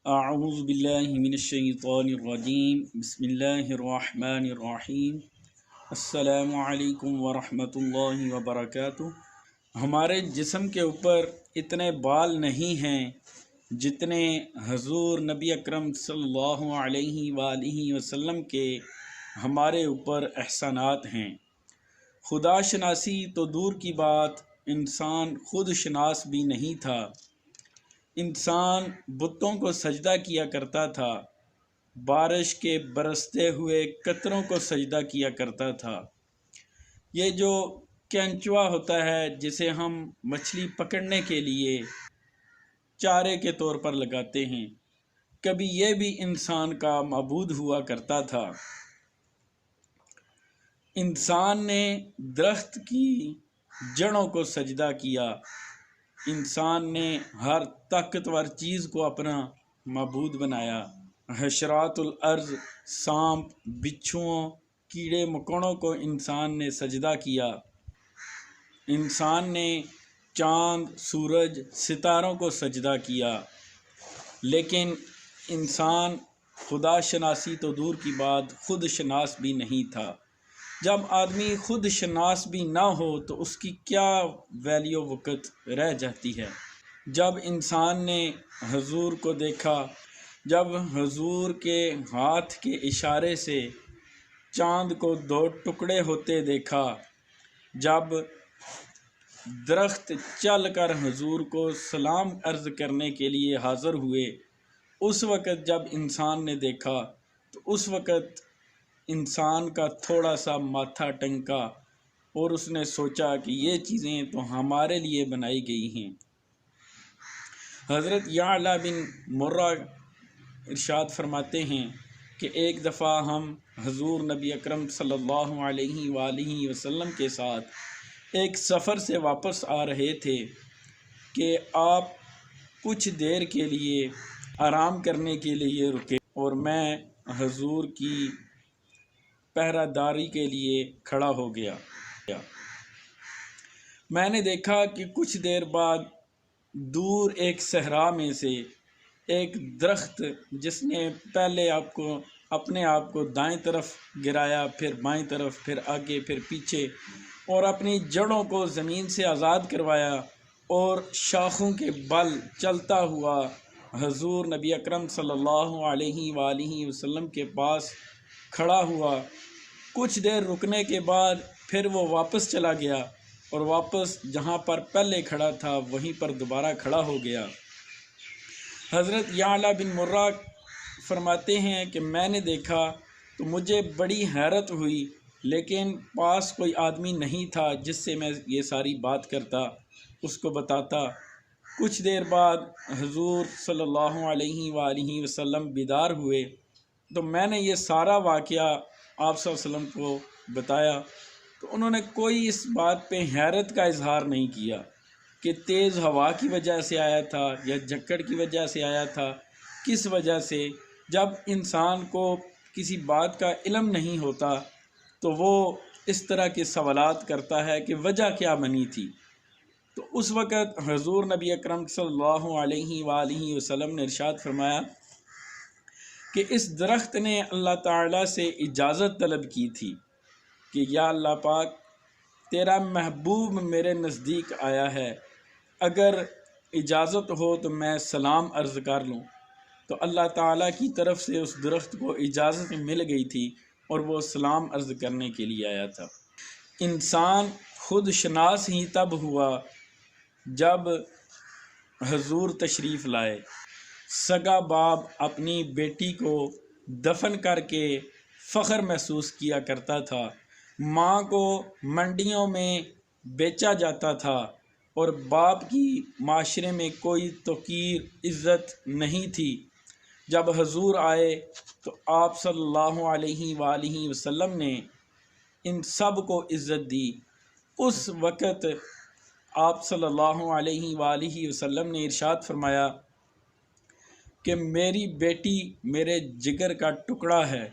اعوذ باللہ من الشیطان الرجیم بسم اللہ الرحمن الرحیم السلام علیکم ورحمۃ اللہ وبرکاتہ۔ ہمارے جسم کے اوپر اتنے بال نہیں ہیں جتنے حضور نبی اکرم صلی اللہ علیہ وآلہ وسلم کے ہمارے اوپر احسانات ہیں۔ خدا شناسی تو دور کی بات، انسان خود شناس بھی نہیں تھا۔ انسان بتوں کو سجدہ کیا کرتا تھا، بارش کے برستے ہوئے قطروں کو سجدہ کیا کرتا تھا۔ یہ جو کینچوا ہوتا ہے جسے ہم مچھلی پکڑنے کے لیے چارے کے طور پر لگاتے ہیں، کبھی یہ بھی انسان کا معبود ہوا کرتا تھا۔ انسان نے درخت کی جڑوں کو سجدہ کیا، انسان نے ہر طاقتور چیز کو اپنا معبود بنایا۔ حشرات الارض، سانپ، بچھوؤں، کیڑے مکوڑوں کو انسان نے سجدہ کیا۔ انسان نے چاند، سورج، ستاروں کو سجدہ کیا، لیکن انسان خدا شناسی تو دور کی بات خود شناس بھی نہیں تھا۔ جب آدمی خود شناس بھی نہ ہو تو اس کی کیا ویلیو وقت رہ جاتی ہے۔ جب انسان نے حضور کو دیکھا، جب حضور کے ہاتھ کے اشارے سے چاند کو دو ٹکڑے ہوتے دیکھا، جب درخت چل کر حضور کو سلام عرض کرنے کے لیے حاضر ہوئے، اس وقت جب انسان نے دیکھا تو اس وقت انسان کا تھوڑا سا ماتھا ٹنکا اور اس نے سوچا کہ یہ چیزیں تو ہمارے لیے بنائی گئی ہیں۔ حضرت یعلا بن مرہ ارشاد فرماتے ہیں کہ ایک دفعہ ہم حضور نبی اکرم صلی اللہ علیہ وآلہ وسلم کے ساتھ ایک سفر سے واپس آ رہے تھے کہ آپ کچھ دیر کے لیے آرام کرنے کے لیے رکے اور میں حضور کی پہرہ داری کے لیے کھڑا ہو گیا۔ میں نے دیکھا کہ کچھ دیر بعد دور ایک صحرا میں سے ایک درخت، جس نے پہلے اپنے آپ کو دائیں طرف گرایا، پھر بائیں طرف، پھر آگے، پھر پیچھے، اور اپنی جڑوں کو زمین سے آزاد کروایا اور شاخوں کے بل چلتا ہوا حضور نبی اکرم صلی اللہ علیہ وآلہ وسلم کے پاس کھڑا ہوا۔ کچھ دیر رکنے کے بعد پھر وہ واپس چلا گیا اور واپس جہاں پر پہلے کھڑا تھا وہیں پر دوبارہ کھڑا ہو گیا۔ حضرت یعلا بن مرہ فرماتے ہیں کہ میں نے دیکھا تو مجھے بڑی حیرت ہوئی، لیکن پاس کوئی آدمی نہیں تھا جس سے میں یہ ساری بات کرتا، اس کو بتاتا۔ کچھ دیر بعد حضور صلی اللہ علیہ وآلہ وسلم بیدار ہوئے تو میں نے یہ سارا واقعہ آپ صلی اللہ علیہ وسلم کو بتایا تو انہوں نے کوئی اس بات پہ حیرت کا اظہار نہیں کیا کہ تیز ہوا کی وجہ سے آیا تھا یا جھکڑ کی وجہ سے آیا تھا، کس وجہ سے۔ جب انسان کو کسی بات کا علم نہیں ہوتا تو وہ اس طرح کے سوالات کرتا ہے کہ وجہ کیا بنی تھی۔ تو اس وقت حضور نبی اکرم صلی اللہ علیہ وآلہ وسلم نے ارشاد فرمایا کہ اس درخت نے اللہ تعالیٰ سے اجازت طلب کی تھی کہ یا اللہ پاک، تیرا محبوب میرے نزدیک آیا ہے، اگر اجازت ہو تو میں سلام عرض کر لوں۔ تو اللہ تعالیٰ کی طرف سے اس درخت کو اجازت مل گئی تھی اور وہ سلام عرض کرنے کے لیے آیا تھا۔ انسان خود شناس ہی تب ہوا جب حضور تشریف لائے۔ سگا باپ اپنی بیٹی کو دفن کر کے فخر محسوس کیا کرتا تھا، ماں کو منڈیوں میں بیچا جاتا تھا اور باپ کی معاشرے میں کوئی توقیر عزت نہیں تھی۔ جب حضور آئے تو آپ صلی اللہ علیہ وآلہ وسلم نے ان سب کو عزت دی۔ اس وقت آپ صلی اللہ علیہ وآلہ وسلم نے ارشاد فرمایا کہ میری بیٹی میرے جگر کا ٹکڑا ہے۔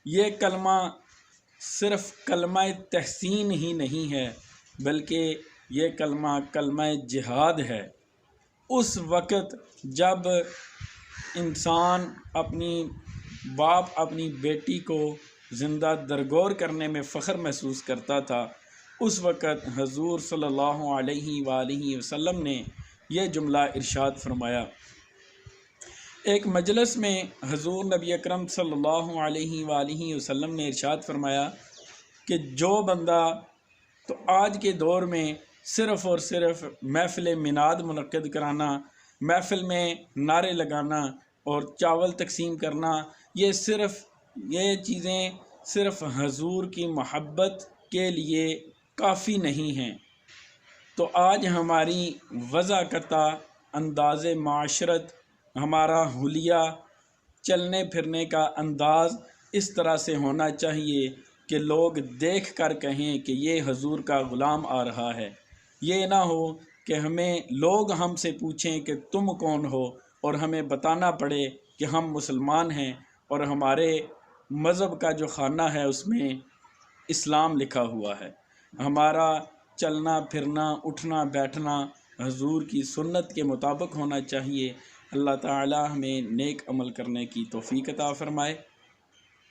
یہ کلمہ صرف کلمہ تحسین ہی نہیں ہے بلکہ یہ کلمہ جہاد ہے۔ اس وقت جب انسان اپنی باپ اپنی بیٹی کو زندہ درگور کرنے میں فخر محسوس کرتا تھا، اس وقت حضور صلی اللہ علیہ وآلہ وسلم نے یہ جملہ ارشاد فرمایا۔ ایک مجلس میں حضور نبی اکرم صلی اللہ علیہ وآلہ وسلم نے ارشاد فرمایا کہ جو بندہ تو آج کے دور میں صرف اور صرف محفل میناد منعقد کرانا، محفل میں نعرے لگانا اور چاول تقسیم کرنا، یہ چیزیں صرف حضور کی محبت کے لیے کافی نہیں ہیں، تو آج ہماری وضاقتہ انداز معاشرت، ہمارا حلیہ، چلنے پھرنے کا انداز اس طرح سے ہونا چاہیے کہ لوگ دیکھ کر کہیں کہ یہ حضور کا غلام آ رہا ہے۔ یہ نہ ہو کہ لوگ ہم سے پوچھیں کہ تم کون ہو، اور ہمیں بتانا پڑے کہ ہم مسلمان ہیں اور ہمارے مذہب کا جو خانہ ہے اس میں اسلام لکھا ہوا ہے۔ ہمارا چلنا پھرنا اٹھنا بیٹھنا حضور کی سنت کے مطابق ہونا چاہیے۔ اللہ تعالی ہمیں نیک عمل کرنے کی توفیق عطا فرمائے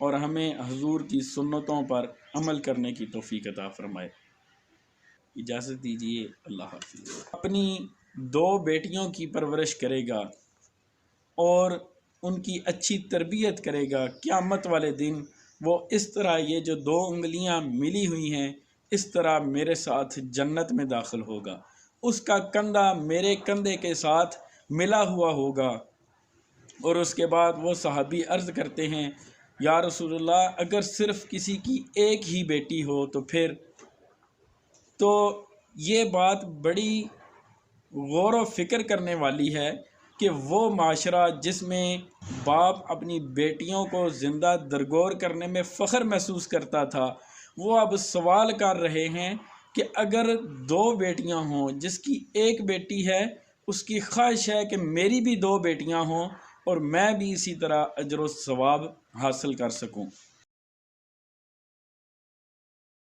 اور ہمیں حضور کی سنتوں پر عمل کرنے کی توفیق عطا فرمائے۔ اجازت دیجیے، اللہ حافظ۔ اپنی 2 بیٹیوں کی پرورش کرے گا اور ان کی اچھی تربیت کرے گا، قیامت والے دن وہ اس طرح یہ جو 2 انگلیاں ملی ہوئی ہیں اس طرح میرے ساتھ جنت میں داخل ہوگا، اس کا کندھا میرے کندھے کے ساتھ ملا ہوا ہوگا۔ اور اس کے بعد وہ صحابی عرض کرتے ہیں، یا رسول اللہ اگر صرف کسی کی ایک ہی بیٹی ہو تو پھر؟ تو یہ بات بڑی غور و فکر کرنے والی ہے کہ وہ معاشرہ جس میں باپ اپنی بیٹیوں کو زندہ درگور کرنے میں فخر محسوس کرتا تھا، وہ اب سوال کر رہے ہیں کہ اگر 2 بیٹیاں ہوں، جس کی ایک بیٹی ہے اس کی خواہش ہے کہ میری بھی 2 بیٹیاں ہوں اور میں بھی اسی طرح اجر و ثواب حاصل کر سکوں۔